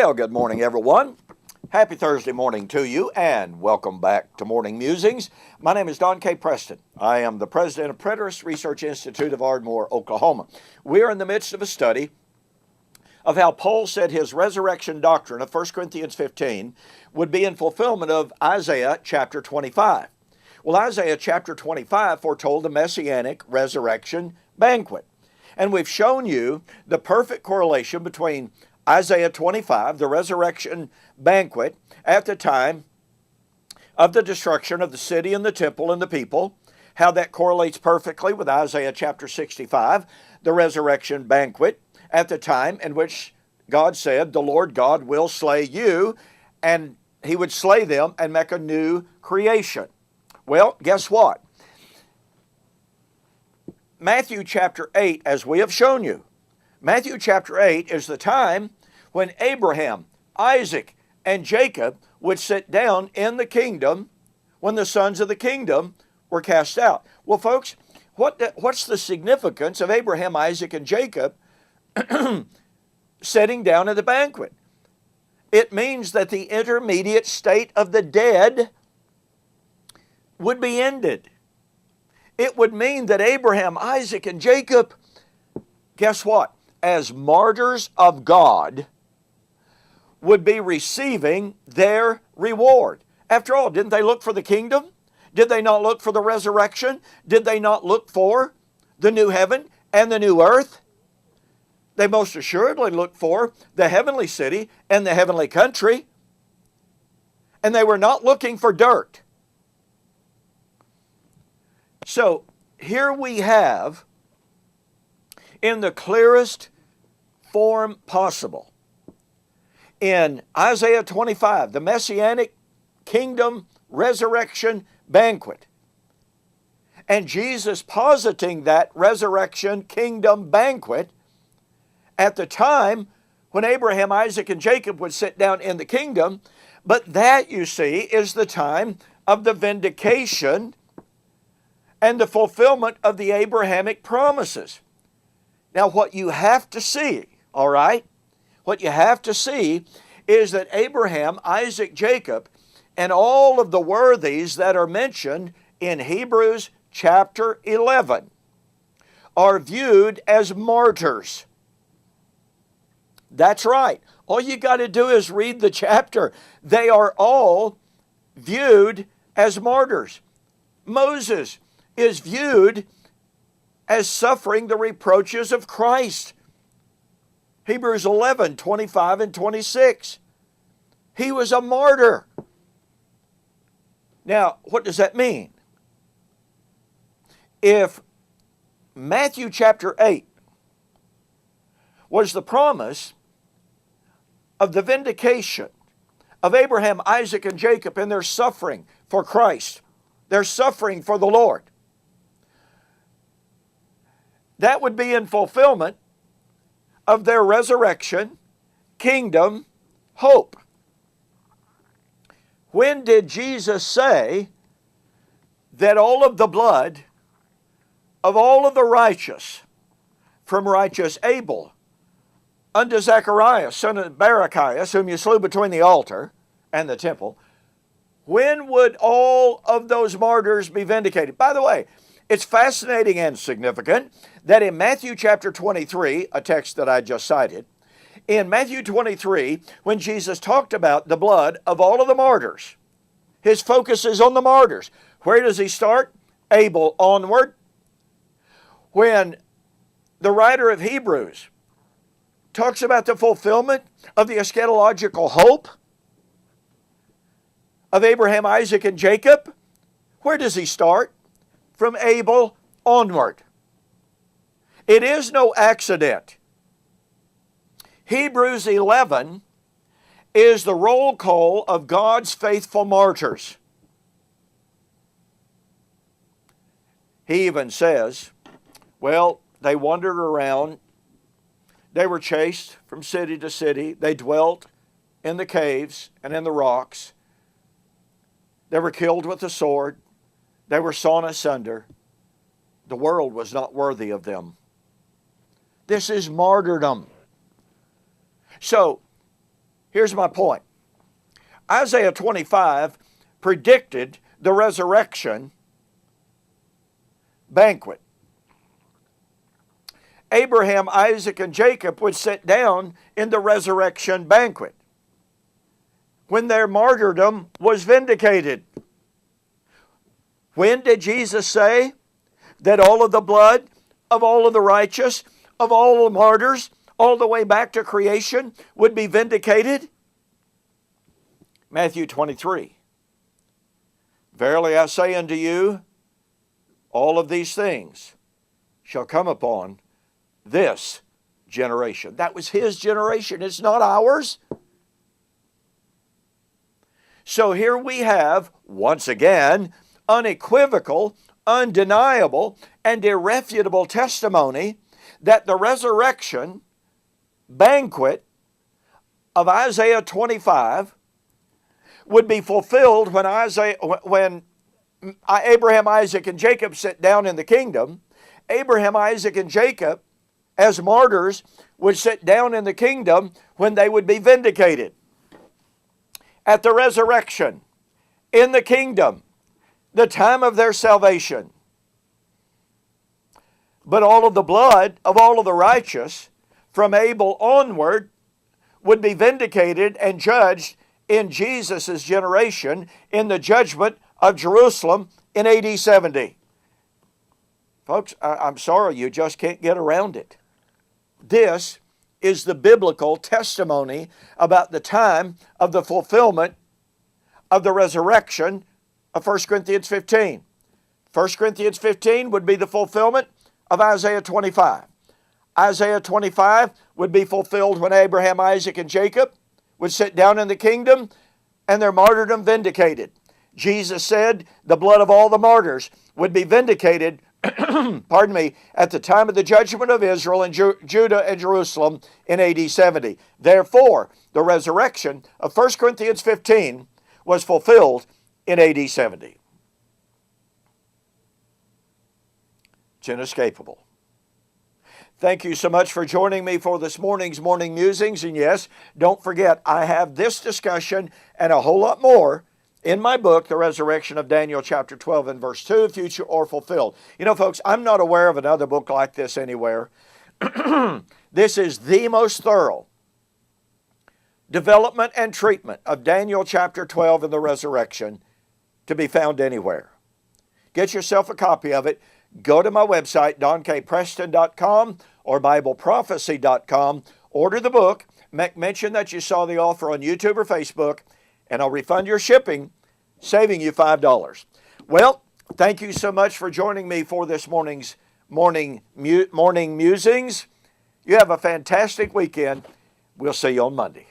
Well, good morning, everyone. Happy Thursday morning to you, and welcome back to Morning Musings. My name is Don K. Preston. I am the president of Preterist Research Institute of Ardmore, Oklahoma. We are in the midst of a study of how Paul said his resurrection doctrine of 1 Corinthians 15 would be in fulfillment of Isaiah chapter 25. Well, Isaiah chapter 25 foretold the messianic resurrection banquet. And we've shown you the perfect correlation between Isaiah 25, the resurrection banquet, at the time of the destruction of the city and the temple and the people, how that correlates perfectly with Isaiah chapter 65, the resurrection banquet, at the time in which God said, the Lord God will slay you, and he would slay them and make a new creation. Well, guess what? Matthew chapter 8, as we have shown you, Matthew chapter 8 is the time when Abraham, Isaac, and Jacob would sit down in the kingdom when the sons of the kingdom were cast out. Well, folks, what's the significance of Abraham, Isaac, and Jacob sitting down at the banquet? It means that the intermediate state of the dead would be ended. It would mean that Abraham, Isaac, and Jacob, guess what? As martyrs of God, would be receiving their reward. After all, didn't they look for the kingdom? Did they not look for the resurrection? Did they not look for the new heaven and the new earth? They most assuredly looked for the heavenly city and the heavenly country. And they were not looking for dirt. So here we have, in the clearest form possible, in Isaiah 25, the Messianic Kingdom Resurrection Banquet, and Jesus positing that resurrection kingdom banquet at the time when Abraham, Isaac, and Jacob would sit down in the kingdom. But that, you see, is the time of the vindication and the fulfillment of the Abrahamic promises. Now, what you have to see, all right, what you have to see is that Abraham, Isaac, Jacob, and all of the worthies that are mentioned in Hebrews chapter 11 are viewed as martyrs. That's right. All you got to do is read the chapter. They are all viewed as martyrs. Moses is viewed as suffering the reproaches of Christ. Hebrews 11, 25 and 26. He was a martyr. Now, what does that mean? If Matthew chapter 8 was the promise of the vindication of Abraham, Isaac, and Jacob in their suffering for Christ, their suffering for the Lord, that would be in fulfillment of their resurrection, kingdom, hope. When did Jesus say that all of the blood of all of the righteous, from righteous Abel unto Zacharias, son of Barachias, whom you slew between the altar and the temple, when would all of those martyrs be vindicated? By the way, it's fascinating and significant that in Matthew chapter 23, a text that I just cited, in Matthew 23, when Jesus talked about the blood of all of the martyrs, his focus is on the martyrs. Where does he start? Abel onward. When the writer of Hebrews talks about the fulfillment of the eschatological hope of Abraham, Isaac, and Jacob, where does he start? From Abel onward. It is no accident. Hebrews 11 is the roll call of God's faithful martyrs. He even says, well, they wandered around. They were chased from city to city. They dwelt in the caves and in the rocks. They were killed with the sword. They were sawn asunder. The world was not worthy of them. This is martyrdom. So, Here's my point. Isaiah 25 predicted the resurrection banquet. Abraham, Isaac, and Jacob would sit down in the resurrection banquet when their martyrdom was vindicated. When did Jesus say that all of the blood of all of the righteous, of all the martyrs, all the way back to creation would be vindicated? Matthew 23. Verily I say unto you, all of these things shall come upon this generation. That was his generation. It's not ours. So here we have, once again, unequivocal, undeniable, and irrefutable testimony that the resurrection banquet of Isaiah 25 would be fulfilled when Abraham, Isaac, and Jacob sit down in the kingdom. Abraham, Isaac, and Jacob, as martyrs, would sit down in the kingdom when they would be vindicated. At the resurrection, in the kingdom, the time of their salvation. But all of the blood of all of the righteous, from Abel onward, would be vindicated and judged in Jesus' generation in the judgment of Jerusalem in AD 70. Folks, I'm sorry, you just can't get around it. This is the biblical testimony about the time of the fulfillment of the resurrection of 1 Corinthians 15. 1 Corinthians 15 would be the fulfillment of Isaiah 25. Isaiah 25 would be fulfilled when Abraham, Isaac, and Jacob would sit down in the kingdom and their martyrdom vindicated. Jesus said the blood of all the martyrs would be vindicated pardon me, at the time of the judgment of Israel and Judah and Jerusalem in AD 70. Therefore, the resurrection of 1 Corinthians 15 was fulfilled in AD 70. It's inescapable. Thank you so much for joining me for this morning's Morning Musings. And yes, don't forget, I have this discussion and a whole lot more in my book, The Resurrection of Daniel, chapter 12 and verse 2, Future or Fulfilled. You know, folks, I'm not aware of another book like this anywhere. This is the most thorough development and treatment of Daniel chapter 12 and the resurrection to be found anywhere. Get yourself a copy of it. Go to my website, donkpreston.com or bibleprophecy.com. Order the book. Make mention that you saw the offer on YouTube or Facebook, and I'll refund your shipping, saving you $5. Well, thank you so much for joining me for this morning's morning musings. You have a fantastic weekend. We'll see you on Monday.